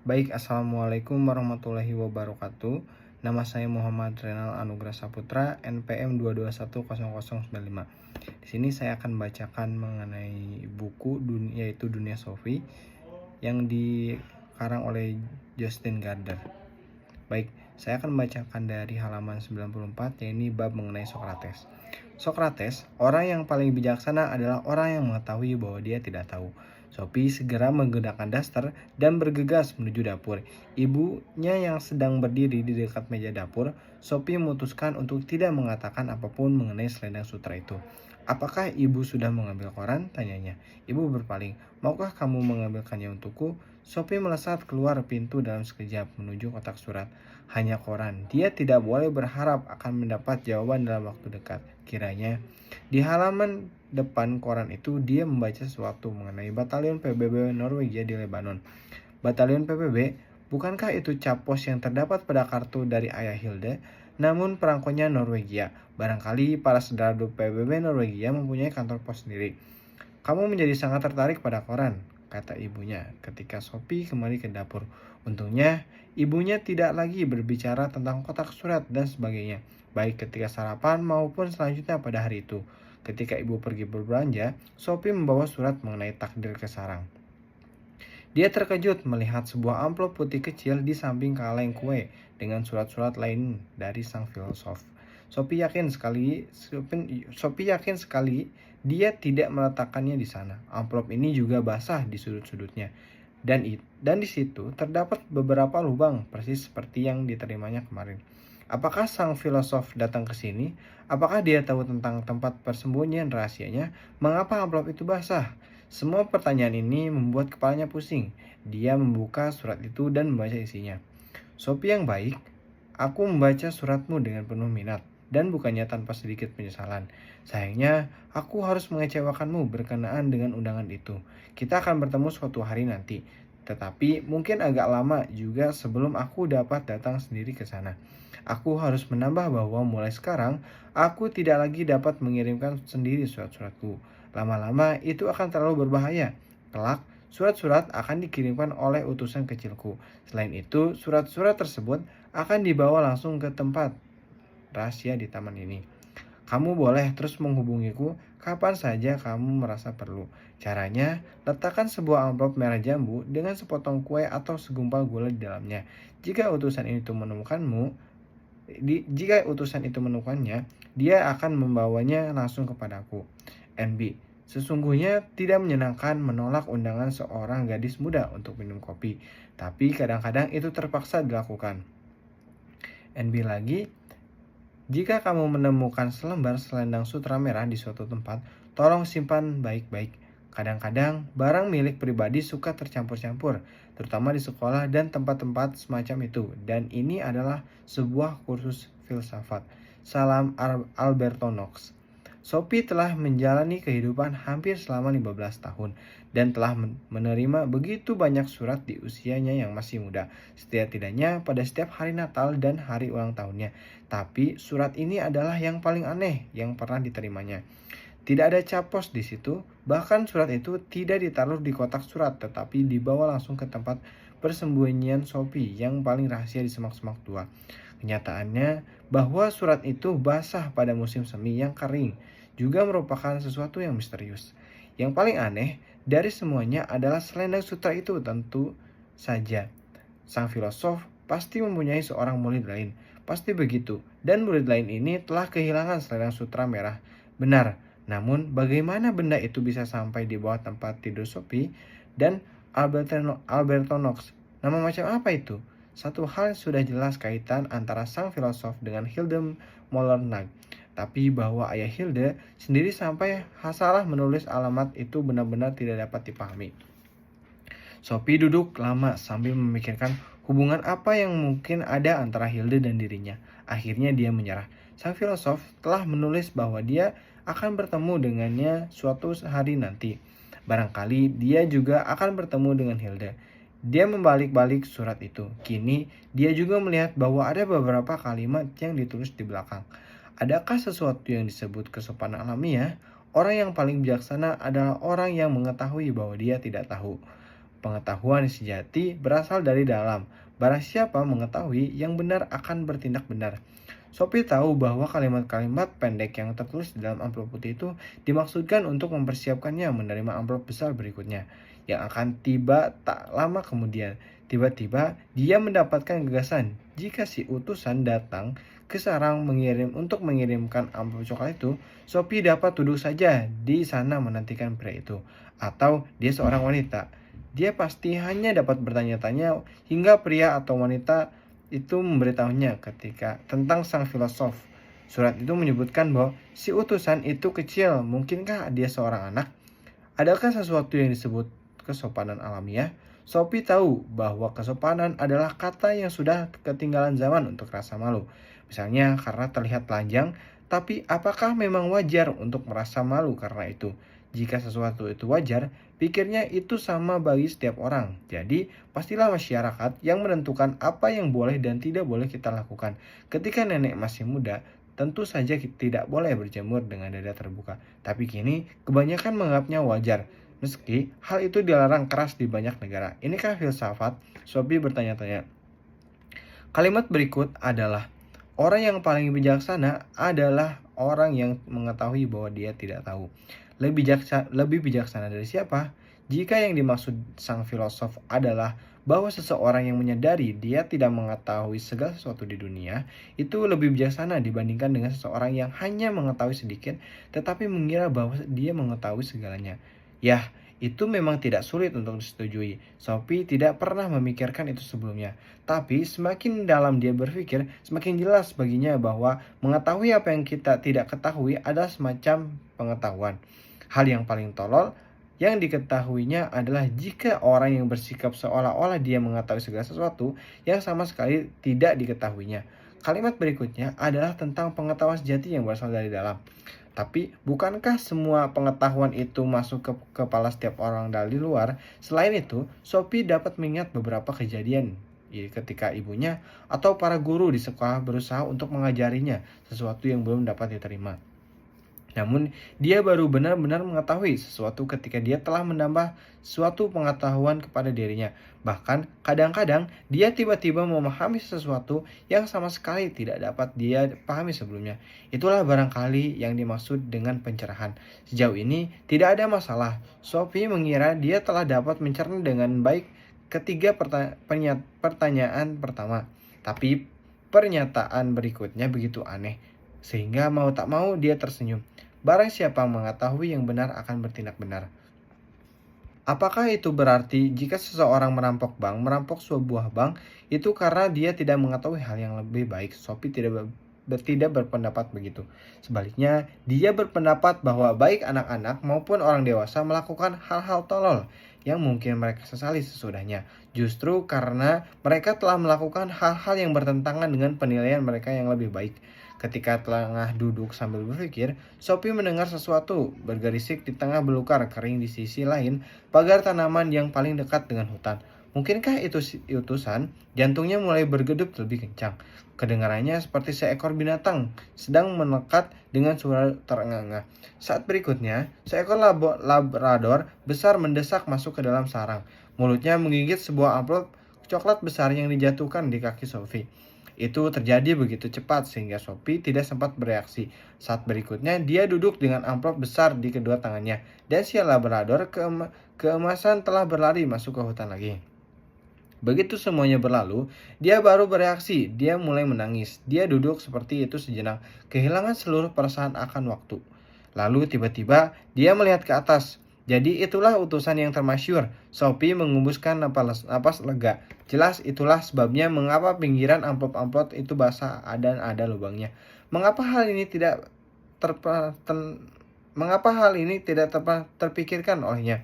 Baik, Assalamualaikum warahmatullahi wabarakatuh. Nama saya Muhammad Renal Anugrah Saputra, NPM 2210095. Di sini saya akan membacakan mengenai buku yaitu Dunia Sofi yang dikarang oleh Justin Gardner. Baik, saya akan membacakan dari halaman 94, yaitu bab mengenai Sokrates. Sokrates, orang yang paling bijaksana adalah orang yang mengetahui bahwa dia tidak tahu. Sophie segera menggunakan daster dan bergegas menuju dapur. Ibunya yang sedang berdiri di dekat meja dapur, Sophie memutuskan untuk tidak mengatakan apapun mengenai selendang sutra itu. "Apakah ibu sudah mengambil koran?" tanyanya. Ibu berpaling. "Maukah kamu mengambilkannya untukku?" Sophie melesat keluar pintu dalam sekejap menuju kotak surat. Hanya koran. Dia tidak boleh berharap akan mendapat jawaban dalam waktu dekat. Kiranya di halaman depan koran itu dia membaca sesuatu mengenai Batalion PBB Norwegia di Lebanon. Batalion PBB, bukankah itu cap pos yang terdapat pada kartu dari ayah Hilde? Namun perangkonya Norwegia. Barangkali para saudara PBB Norwegia mempunyai kantor pos sendiri. "Kamu menjadi sangat tertarik pada koran," kata ibunya ketika Sophie kembali ke dapur. Untungnya, ibunya tidak lagi berbicara tentang kotak surat dan sebagainya, baik ketika sarapan maupun selanjutnya pada hari itu. Ketika ibu pergi berbelanja, Sophie membawa surat mengenai takdir ke sarang. Dia terkejut melihat sebuah amplop putih kecil di samping kaleng kue dengan surat-surat lain dari sang filosof. Sophie yakin sekali dia tidak meletakkannya di sana. Amplop ini juga basah di sudut-sudutnya. Dan di situ terdapat beberapa lubang persis seperti yang diterimanya kemarin. Apakah sang filosof datang ke sini? Apakah dia tahu tentang tempat persembunyian rahasianya? Mengapa amplop itu basah? Semua pertanyaan ini membuat kepalanya pusing. Dia membuka surat itu dan membaca isinya. "Sophie yang baik, aku membaca suratmu dengan penuh minat dan bukannya tanpa sedikit penyesalan. Sayangnya, aku harus mengecewakanmu berkenaan dengan undangan itu. Kita akan bertemu suatu hari nanti, tetapi mungkin agak lama juga sebelum aku dapat datang sendiri ke sana. Aku harus menambah bahwa mulai sekarang, aku tidak lagi dapat mengirimkan sendiri surat-suratku. Lama-lama itu akan terlalu berbahaya. Kelak, surat-surat akan dikirimkan oleh utusan kecilku. Selain itu, surat-surat tersebut akan dibawa langsung ke tempat rahasia di taman ini. Kamu boleh terus menghubungiku kapan saja kamu merasa perlu. Caranya, letakkan sebuah amplop merah jambu dengan sepotong kue atau segumpal gula di dalamnya. Jika utusan itu menemukannya, dia akan membawanya langsung kepadaku. NB. Sesungguhnya tidak menyenangkan menolak undangan seorang gadis muda untuk minum kopi, tapi kadang-kadang itu terpaksa dilakukan. NB lagi, jika kamu menemukan selembar selendang sutra merah di suatu tempat, tolong simpan baik-baik. Kadang-kadang barang milik pribadi suka tercampur-campur, terutama di sekolah dan tempat-tempat semacam itu, dan ini adalah sebuah kursus filsafat. Salam Alberto Knox. Sophie telah menjalani kehidupan hampir selama 15 tahun dan telah menerima begitu banyak surat di usianya yang masih muda, setidak-tidaknya pada setiap hari Natal dan hari ulang tahunnya. Tapi surat ini adalah yang paling aneh yang pernah diterimanya. Tidak ada cap pos di situ, bahkan surat itu tidak ditaruh di kotak surat tetapi dibawa langsung ke tempat persembunyian Sophie yang paling rahasia di semak-semak tua. Kenyataannya bahwa surat itu basah pada musim semi yang kering juga merupakan sesuatu yang misterius. Yang paling aneh dari semuanya adalah selendang sutra itu. Tentu saja sang filosof pasti mempunyai seorang murid lain. Pasti begitu. Dan murid lain ini telah kehilangan selendang sutra merah. Benar. Namun bagaimana benda itu bisa sampai di bawah tempat tidur Sophie dan Alberto Knox? Nama macam apa itu? Satu hal sudah jelas kaitan antara sang filosof dengan Hilde Mollernag. Tapi bahwa ayah Hilde sendiri sampai salah menulis alamat itu benar-benar tidak dapat dipahami. Sophie duduk lama sambil memikirkan hubungan apa yang mungkin ada antara Hilde dan dirinya. Akhirnya dia menyerah. Sang filosof telah menulis bahwa dia akan bertemu dengannya suatu hari nanti. Barangkali dia juga akan bertemu dengan Hilde. Dia membalik-balik surat itu. Kini dia juga melihat bahwa ada beberapa kalimat yang ditulis di belakang. Adakah sesuatu yang disebut kesopanan alamiah? Orang yang paling bijaksana adalah orang yang mengetahui bahwa dia tidak tahu. Pengetahuan sejati berasal dari dalam. Barang siapa mengetahui yang benar akan bertindak benar. Sophie tahu bahwa kalimat-kalimat pendek yang tertulis di dalam amplop putih itu dimaksudkan untuk mempersiapkannya menerima amplop besar berikutnya yang akan tiba tak lama kemudian. Tiba-tiba dia mendapatkan gagasan. Jika si utusan datang ke sarang untuk mengirimkan amplop coklat itu, Sophie dapat duduk saja di sana menantikan pria itu. Atau dia seorang wanita. Dia pasti hanya dapat bertanya-tanya hingga pria atau wanita itu memberitahunya ketika tentang sang filosof. Surat itu menyebutkan bahwa si utusan itu kecil, mungkinkah dia seorang anak? Adakah sesuatu yang disebut kesopanan alamiah? Sophie tahu bahwa kesopanan adalah kata yang sudah ketinggalan zaman untuk rasa malu. Misalnya karena terlihat telanjang, tapi apakah memang wajar untuk merasa malu karena itu? Jika sesuatu itu wajar, pikirnya itu sama bagi setiap orang. Jadi, pastilah masyarakat yang menentukan apa yang boleh dan tidak boleh kita lakukan. Ketika nenek masih muda, tentu saja tidak boleh berjemur dengan dada terbuka. Tapi kini, kebanyakan menganggapnya wajar. Meski hal itu dilarang keras di banyak negara. Inikah filsafat? Sophie bertanya-tanya. Kalimat berikut adalah, orang yang paling bijaksana adalah orang yang mengetahui bahwa dia tidak tahu. Lebih bijaksana dari siapa? Jika yang dimaksud sang filosof adalah bahwa seseorang yang menyadari dia tidak mengetahui segala sesuatu di dunia, itu lebih bijaksana dibandingkan dengan seseorang yang hanya mengetahui sedikit, tetapi mengira bahwa dia mengetahui segalanya. Yah, itu memang tidak sulit untuk disetujui. Sophie tidak pernah memikirkan itu sebelumnya. Tapi semakin dalam dia berpikir, semakin jelas baginya bahwa mengetahui apa yang kita tidak ketahui adalah semacam pengetahuan. Hal yang paling tolol yang diketahuinya adalah jika orang yang bersikap seolah-olah dia mengetahui segala sesuatu yang sama sekali tidak diketahuinya. Kalimat berikutnya adalah tentang pengetahuan sejati yang berasal dari dalam. Tapi bukankah semua pengetahuan itu masuk ke kepala setiap orang dari luar? Selain itu, Sophie dapat mengingat beberapa kejadian ketika ibunya atau para guru di sekolah berusaha untuk mengajarinya sesuatu yang belum dapat diterima. Namun, dia baru benar-benar mengetahui sesuatu ketika dia telah menambah suatu pengetahuan kepada dirinya. Bahkan, kadang-kadang dia tiba-tiba memahami sesuatu yang sama sekali tidak dapat dia pahami sebelumnya. Itulah barangkali yang dimaksud dengan pencerahan. Sejauh ini, tidak ada masalah. Sophie mengira dia telah dapat mencerna dengan baik ketiga pertanyaan pertama. Tapi, pernyataan berikutnya begitu aneh, sehingga mau tak mau dia tersenyum. Barang siapa mengetahui yang benar akan bertindak benar. Apakah itu berarti jika seseorang merampok sebuah bank, itu karena dia tidak mengetahui hal yang lebih baik? Sophie tidak berpendapat begitu. Sebaliknya, dia berpendapat bahwa baik anak-anak maupun orang dewasa melakukan hal-hal tolol yang mungkin mereka sesali sesudahnya. Justru karena mereka telah melakukan hal-hal yang bertentangan dengan penilaian mereka yang lebih baik. Ketika tengah duduk sambil berpikir, Sophie mendengar sesuatu bergerisik di tengah belukar kering di sisi lain pagar tanaman yang paling dekat dengan hutan. Mungkinkah itu utusan? Jantungnya mulai bergedup lebih kencang. Kedengarannya seperti seekor binatang sedang menekat dengan suara terengah-engah. Saat berikutnya, seekor labrador besar mendesak masuk ke dalam sarang. Mulutnya menggigit sebuah amplop coklat besar yang dijatuhkan di kaki Sophie. Itu terjadi begitu cepat sehingga Sophie tidak sempat bereaksi. Saat berikutnya, dia duduk dengan amplop besar di kedua tangannya. Dan si labrador keemasan telah berlari masuk ke hutan lagi. Begitu semuanya berlalu, dia baru bereaksi. Dia mulai menangis. Dia duduk seperti itu sejenak, kehilangan seluruh perasaan akan waktu. Lalu tiba-tiba dia melihat ke atas. Jadi itulah utusan yang termasyur. Sophie mengembuskan napas lega. Jelas itulah sebabnya mengapa pinggiran amplop-amplop itu basah dan ada lubangnya. Mengapa hal ini tidak terpikirkan olehnya?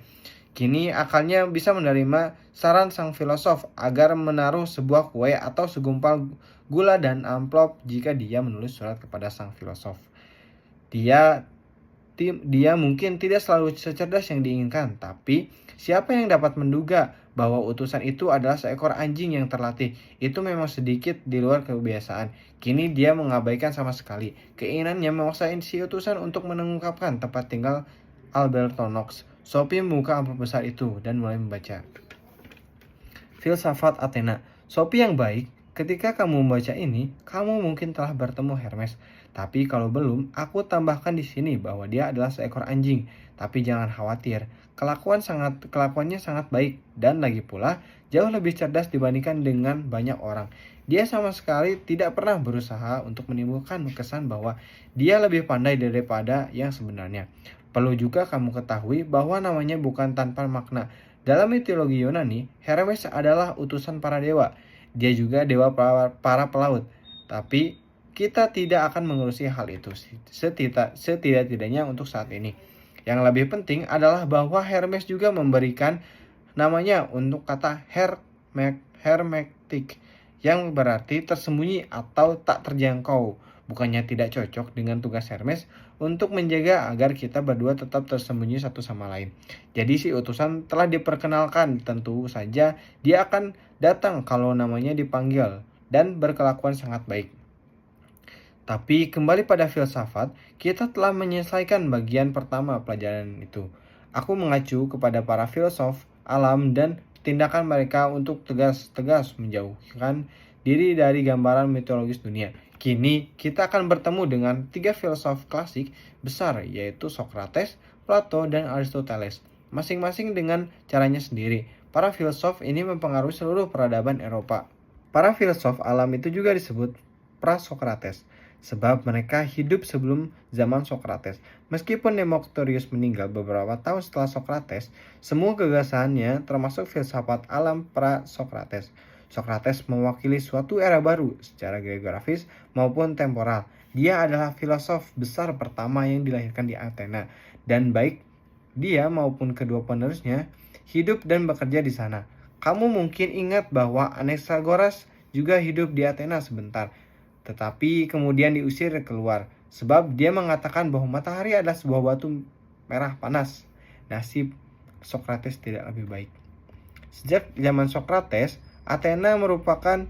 Kini akalnya bisa menerima saran sang filosof agar menaruh sebuah kue atau segumpal gula dan amplop jika dia menulis surat kepada sang filosof. Dia mungkin tidak selalu secerdas yang diinginkan, tapi siapa yang dapat menduga bahwa utusan itu adalah seekor anjing yang terlatih? Itu memang sedikit di luar kebiasaan. Kini dia mengabaikan sama sekali keinginannya memaksa si utusan untuk mengungkapkan tempat tinggal Albertonox. Sophie membuka amplop besar itu dan mulai membaca. Filsafat Athena. Sophie yang baik, ketika kamu membaca ini, kamu mungkin telah bertemu Hermes. Tapi kalau belum, aku tambahkan di sini bahwa dia adalah seekor anjing. Tapi jangan khawatir, kelakuannya sangat baik dan lagi pula jauh lebih cerdas dibandingkan dengan banyak orang. Dia sama sekali tidak pernah berusaha untuk menimbulkan kesan bahwa dia lebih pandai daripada yang sebenarnya. Perlu juga kamu ketahui bahwa namanya bukan tanpa makna. Dalam mitologi Yunani, Hermes adalah utusan para dewa. Dia juga dewa para pelaut. Tapi kita tidak akan mengurusi hal itu setidak-tidaknya untuk saat ini. Yang lebih penting adalah bahwa Hermes juga memberikan namanya untuk kata hermetik yang berarti tersembunyi atau tak terjangkau. Bukannya tidak cocok dengan tugas Hermes untuk menjaga agar kita berdua tetap tersembunyi satu sama lain. Jadi si utusan telah diperkenalkan, tentu saja dia akan datang kalau namanya dipanggil dan berkelakuan sangat baik. Tapi kembali pada filsafat, kita telah menyelesaikan bagian pertama pelajaran itu. Aku mengacu kepada para filsuf alam dan tindakan mereka untuk tegas-tegas menjauhkan diri dari gambaran mitologis dunia. Kini kita akan bertemu dengan tiga filsuf klasik besar, yaitu Socrates, Plato, dan Aristoteles. Masing-masing dengan caranya sendiri. Para filsuf ini mempengaruhi seluruh peradaban Eropa. Para filsuf alam itu juga disebut pra-Socrates, sebab mereka hidup sebelum zaman Socrates. Meskipun Democritus meninggal beberapa tahun setelah Socrates, semua gagasannya termasuk filsafat alam pra-Socrates. Socrates mewakili suatu era baru secara geografis maupun temporal. Dia adalah filosof besar pertama yang dilahirkan di Athena, dan baik dia maupun kedua penerusnya hidup dan bekerja di sana. Kamu mungkin ingat bahwa Anaxagoras juga hidup di Athena sebentar, tetapi kemudian diusir keluar sebab dia mengatakan bahwa matahari adalah sebuah batu merah panas. Nasib Socrates tidak lebih baik. Sejak zaman Socrates, Athena merupakan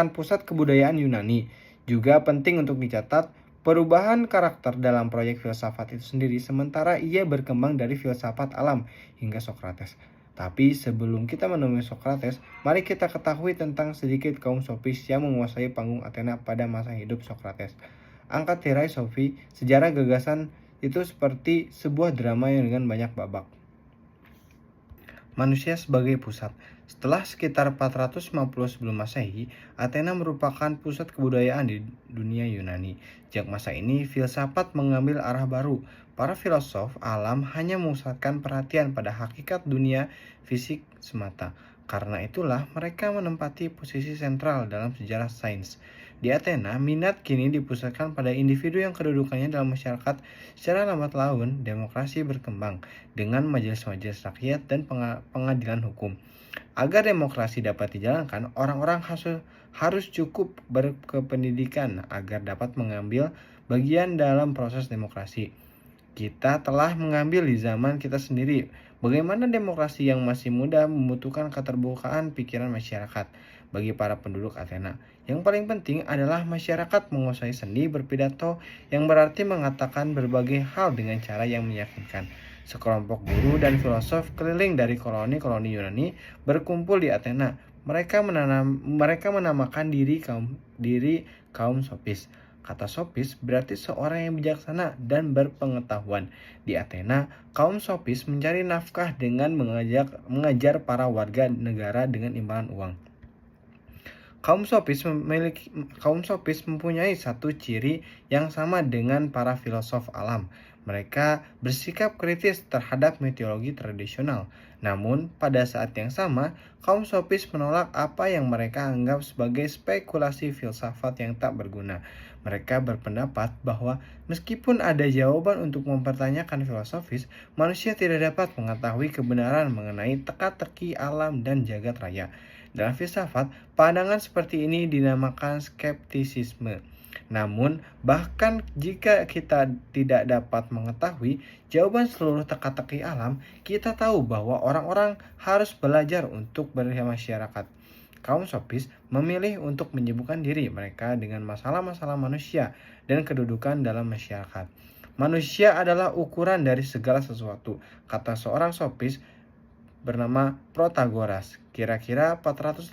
pusat kebudayaan Yunani. Juga penting untuk dicatat perubahan karakter dalam proyek filsafat itu sendiri, sementara ia berkembang dari filsafat alam hingga Socrates. Tapi sebelum kita menemui Socrates, mari kita ketahui tentang sedikit kaum sofis yang menguasai panggung Athena pada masa hidup Socrates. Angkat tirai Sophie, sejarah gagasan itu seperti sebuah drama yang dengan banyak babak. Manusia sebagai pusat. Setelah sekitar 450 sebelum Masehi, Athena merupakan pusat kebudayaan di dunia Yunani. Sejak masa ini, filsafat mengambil arah baru. Para filosof alam hanya memusatkan perhatian pada hakikat dunia fisik semata. Karena itulah mereka menempati posisi sentral dalam sejarah sains. Di Athena, minat kini dipusatkan pada individu yang kedudukannya dalam masyarakat. Secara lambat laun, demokrasi berkembang dengan majelis-majelis rakyat dan pengadilan hukum. Agar demokrasi dapat dijalankan, orang-orang harus cukup berkependidikan agar dapat mengambil bagian dalam proses demokrasi. Kita telah mengambil di zaman kita sendiri bagaimana demokrasi yang masih muda membutuhkan keterbukaan pikiran masyarakat. Bagi para penduduk Athena, yang paling penting adalah masyarakat menguasai seni berpidato, yang berarti mengatakan berbagai hal dengan cara yang meyakinkan. Sekelompok guru dan filosof keliling dari koloni-koloni Yunani berkumpul di Athena. Mereka menamakan diri kaum sofis. Kata sofis berarti seorang yang bijaksana dan berpengetahuan. Di Athena, kaum sofis mencari nafkah dengan mengajar para warga negara dengan imbalan uang. Kaum sofis mempunyai satu ciri yang sama dengan para filosof alam. Mereka bersikap kritis terhadap mitologi tradisional. Namun, pada saat yang sama, kaum sofis menolak apa yang mereka anggap sebagai spekulasi filsafat yang tak berguna. Mereka berpendapat bahwa meskipun ada jawaban untuk mempertanyakan filosofis, manusia tidak dapat mengetahui kebenaran mengenai teka-teki alam dan jagat raya. Dalam filsafat, pandangan seperti ini dinamakan skeptisisme. Namun, bahkan jika kita tidak dapat mengetahui jawaban seluruh teka-teki alam, kita tahu bahwa orang-orang harus belajar untuk bermasyarakat. Kaum sofis memilih untuk menyibukkan diri mereka dengan masalah-masalah manusia dan kedudukan dalam masyarakat. Manusia adalah ukuran dari segala sesuatu, kata seorang sofis bernama Protagoras, kira-kira 485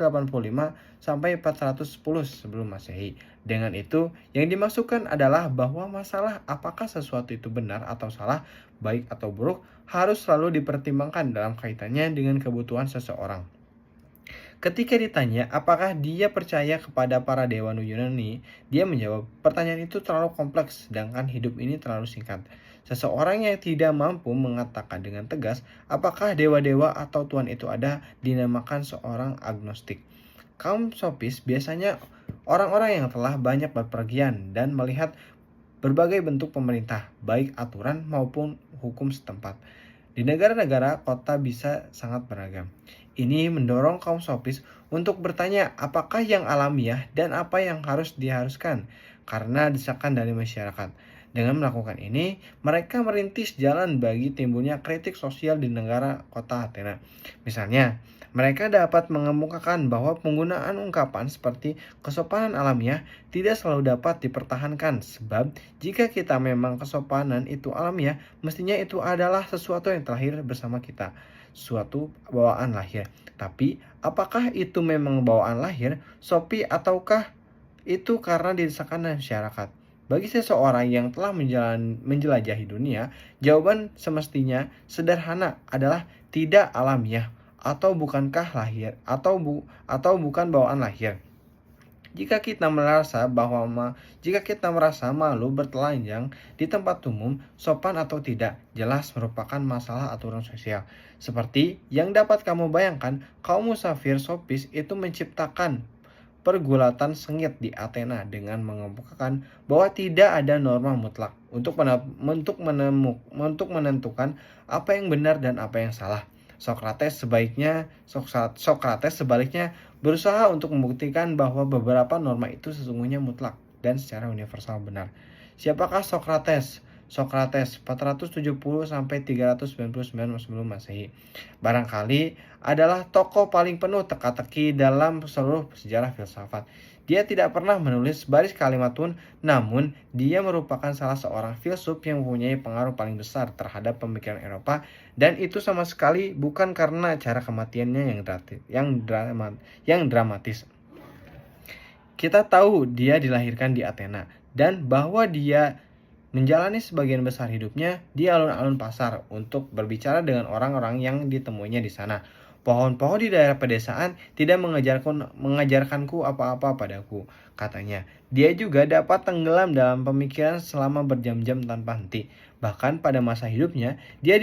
sampai 410 sebelum Masehi. Dengan itu, yang dimasukkan adalah bahwa masalah apakah sesuatu itu benar atau salah, baik atau buruk, harus selalu dipertimbangkan dalam kaitannya dengan kebutuhan seseorang. Ketika ditanya apakah dia percaya kepada para dewa Yunani, dia menjawab, pertanyaan itu terlalu kompleks, sedangkan hidup ini terlalu singkat. Seseorang yang tidak mampu mengatakan dengan tegas apakah dewa-dewa atau Tuhan itu ada, dinamakan seorang agnostik. Kaum sofis biasanya orang-orang yang telah banyak berpergian dan melihat berbagai bentuk pemerintah, baik aturan maupun hukum setempat. Di negara-negara, kota bisa sangat beragam. Ini mendorong kaum sofis untuk bertanya apakah yang alamiah dan apa yang harus diharuskan karena desakan dari masyarakat. Dengan melakukan ini, mereka merintis jalan bagi timbulnya kritik sosial di negara kota Athena. Misalnya, mereka dapat mengemukakan bahwa penggunaan ungkapan seperti kesopanan alamiah tidak selalu dapat dipertahankan sebab jika kita memang kesopanan itu alamiah, mestinya itu adalah sesuatu yang terlahir bersama kita, suatu bawaan lahir. Tapi apakah itu memang bawaan lahir, sopi ataukah itu karena didesakan masyarakat? Bagi seseorang yang telah menjelajahi dunia, jawaban semestinya sederhana adalah tidak alamiah atau bukankah lahir atau bukan bawaan lahir. Jika kita merasa malu bertelanjang di tempat umum, sopan atau tidak, jelas merupakan masalah aturan sosial. Seperti yang dapat kamu bayangkan, kaum musafir sofis itu menciptakan pergulatan sengit di Athena dengan mengemukakan bahwa tidak ada norma mutlak untuk menentukan apa yang benar dan apa yang salah. Sokrates sebaliknya berusaha untuk membuktikan bahwa beberapa norma itu sesungguhnya mutlak dan secara universal benar. Siapakah Sokrates? Sokrates 470 sampai 399 sebelum Masehi. Barangkali adalah tokoh paling penuh teka-teki dalam seluruh sejarah filsafat. Dia tidak pernah menulis baris kalimat pun, namun dia merupakan salah seorang filsuf yang mempunyai pengaruh paling besar terhadap pemikiran Eropa, dan itu sama sekali bukan karena cara kematiannya yang dramatis. Kita tahu dia dilahirkan di Athena dan bahwa dia menjalani sebagian besar hidupnya di alun-alun pasar untuk berbicara dengan orang-orang yang ditemuinya di sana. Pohon-pohon di daerah pedesaan tidak mengajarkanku apa-apa padaku, katanya. Dia juga dapat tenggelam dalam pemikiran selama berjam-jam tanpa henti. Bahkan pada masa hidupnya, dia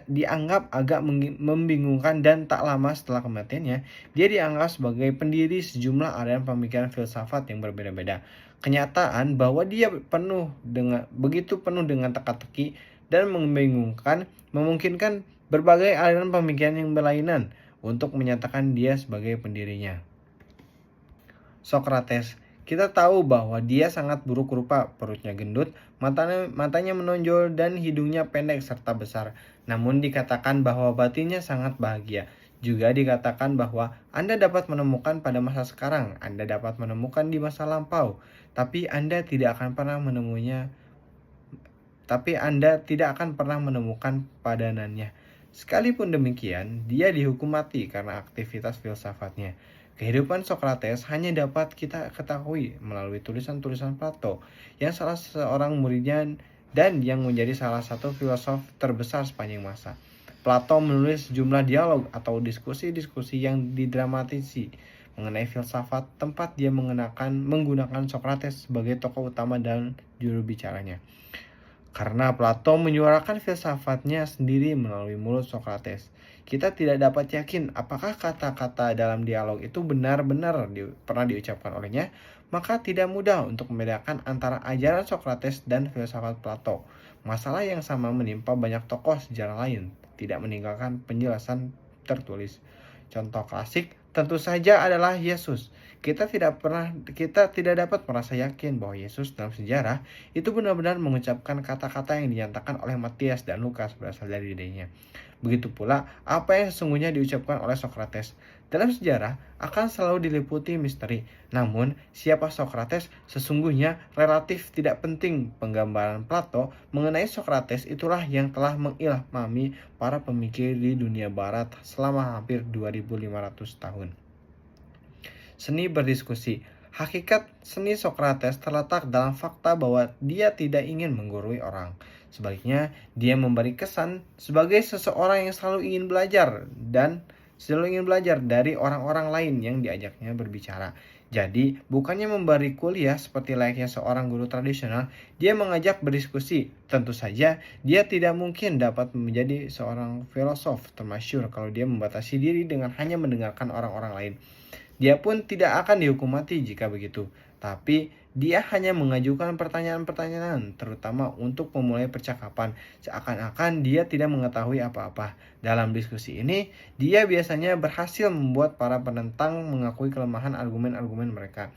dianggap agak membingungkan dan tak lama setelah kematiannya, dia dianggap sebagai pendiri sejumlah aliran pemikiran filsafat yang berbeda-beda. Kenyataan bahwa dia begitu penuh dengan teka-teki dan membingungkan memungkinkan berbagai aliran pemikiran yang berlainan untuk menyatakan dia sebagai pendirinya. Sokrates, kita tahu bahwa dia sangat buruk rupa, perutnya gendut, matanya menonjol dan hidungnya pendek serta besar. Namun dikatakan bahwa batinnya sangat bahagia. Juga dikatakan bahwa Anda dapat menemukan pada masa sekarang, Anda dapat menemukan di masa lampau, tapi Anda tidak akan pernah menemukan padanannya. Sekalipun demikian, dia dihukum mati karena aktivitas filsafatnya. Kehidupan Sokrates hanya dapat kita ketahui melalui tulisan-tulisan Plato, yang salah seorang muridnya dan yang menjadi salah satu filosof terbesar sepanjang masa. Plato menulis sejumlah dialog atau diskusi-diskusi yang didramatisi mengenai filsafat, tempat dia menggunakan Sokrates sebagai tokoh utama dan juru bicaranya. Karena Plato menyuarakan filsafatnya sendiri melalui mulut Sokrates, kita tidak dapat yakin apakah kata-kata dalam dialog itu benar-benar pernah diucapkan olehnya, maka tidak mudah untuk membedakan antara ajaran Sokrates dan filsafat Plato. Masalah yang sama menimpa banyak tokoh sejarah lain, tidak meninggalkan penjelasan tertulis. Contoh klasik tentu saja adalah Yesus. Kita tidak dapat merasa yakin bahwa Yesus dalam sejarah itu benar-benar mengucapkan kata-kata yang dinyatakan oleh Matias dan Lukas berasal dari dirinya. Begitu pula apa yang sesungguhnya diucapkan oleh Socrates. Dalam sejarah akan selalu diliputi misteri. Namun, siapa Socrates sesungguhnya relatif tidak penting. Penggambaran Plato mengenai Socrates itulah yang telah mengilhami para pemikir di dunia barat selama hampir 2500 tahun. Seni berdiskusi. Hakikat seni Socrates terletak dalam fakta bahwa dia tidak ingin menggurui orang. Sebaliknya, dia memberi kesan sebagai seseorang yang selalu ingin belajar dari orang-orang lain yang diajaknya berbicara. Jadi, bukannya memberi kuliah seperti layaknya seorang guru tradisional, dia mengajak berdiskusi. Tentu saja, dia tidak mungkin dapat menjadi seorang filosof termasyhur kalau dia membatasi diri dengan hanya mendengarkan orang-orang lain. Dia pun tidak akan dihukum mati jika begitu. Tapi dia hanya mengajukan pertanyaan-pertanyaan, terutama untuk memulai percakapan, seakan-akan dia tidak mengetahui apa-apa. Dalam diskusi ini, dia biasanya berhasil membuat para penentang mengakui kelemahan argumen-argumen mereka.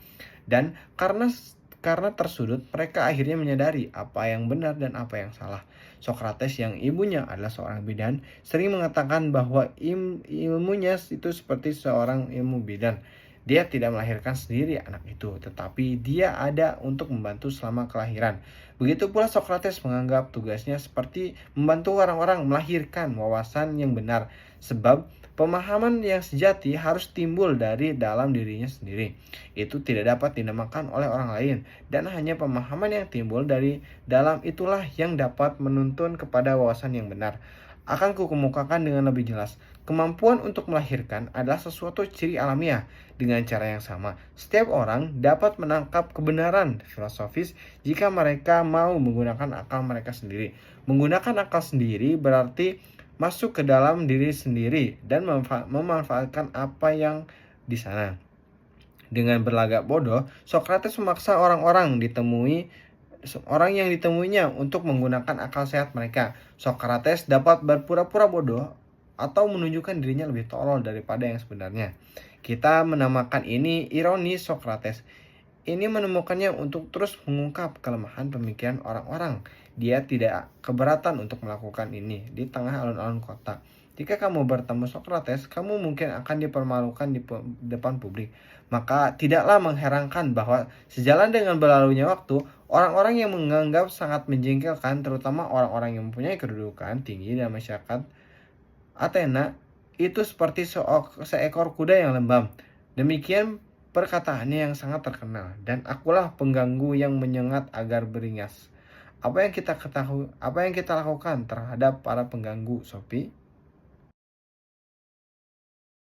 Dan karena tersudut, mereka akhirnya menyadari apa yang benar dan apa yang salah. Socrates yang ibunya adalah seorang bidan, sering mengatakan bahwa ilmunya itu seperti seorang ilmu bidan. Dia tidak melahirkan sendiri anak itu, tetapi dia ada untuk membantu selama kelahiran. Begitu pula Socrates menganggap tugasnya seperti membantu orang-orang melahirkan wawasan yang benar, sebab pemahaman yang sejati harus timbul dari dalam dirinya sendiri. Itu tidak dapat dinamakan oleh orang lain, dan hanya pemahaman yang timbul dari dalam itulah yang dapat menuntun kepada wawasan yang benar. Akan kukemukakan dengan lebih jelas. Kemampuan untuk melahirkan adalah sesuatu ciri alamiah. Dengan cara yang sama, setiap orang dapat menangkap kebenaran filosofis jika mereka mau menggunakan akal mereka sendiri. Menggunakan akal sendiri berarti masuk ke dalam diri sendiri dan memanfaatkan apa yang di sana. Dengan berlagak bodoh, Socrates memaksa orang yang ditemuinya untuk menggunakan akal sehat mereka. Socrates dapat berpura-pura bodoh atau menunjukkan dirinya lebih tolol daripada yang sebenarnya. Kita menamakan ini ironi Socrates. Ini menemukannya untuk terus mengungkap kelemahan pemikiran orang-orang. Dia tidak keberatan untuk melakukan ini di tengah alun-alun kota. Jika kamu bertemu Socrates, kamu mungkin akan dipermalukan di depan publik. Maka tidaklah mengherankan bahwa sejalan dengan berlalunya waktu, orang-orang yang menganggap sangat menjengkelkan, terutama orang-orang yang mempunyai kedudukan tinggi dalam masyarakat Athena, itu seperti seekor kuda yang lembam. Demikian perkataannya yang sangat terkenal, dan akulah pengganggu yang menyengat agar beringas. Apa yang kita lakukan terhadap para pengganggu, Sophie?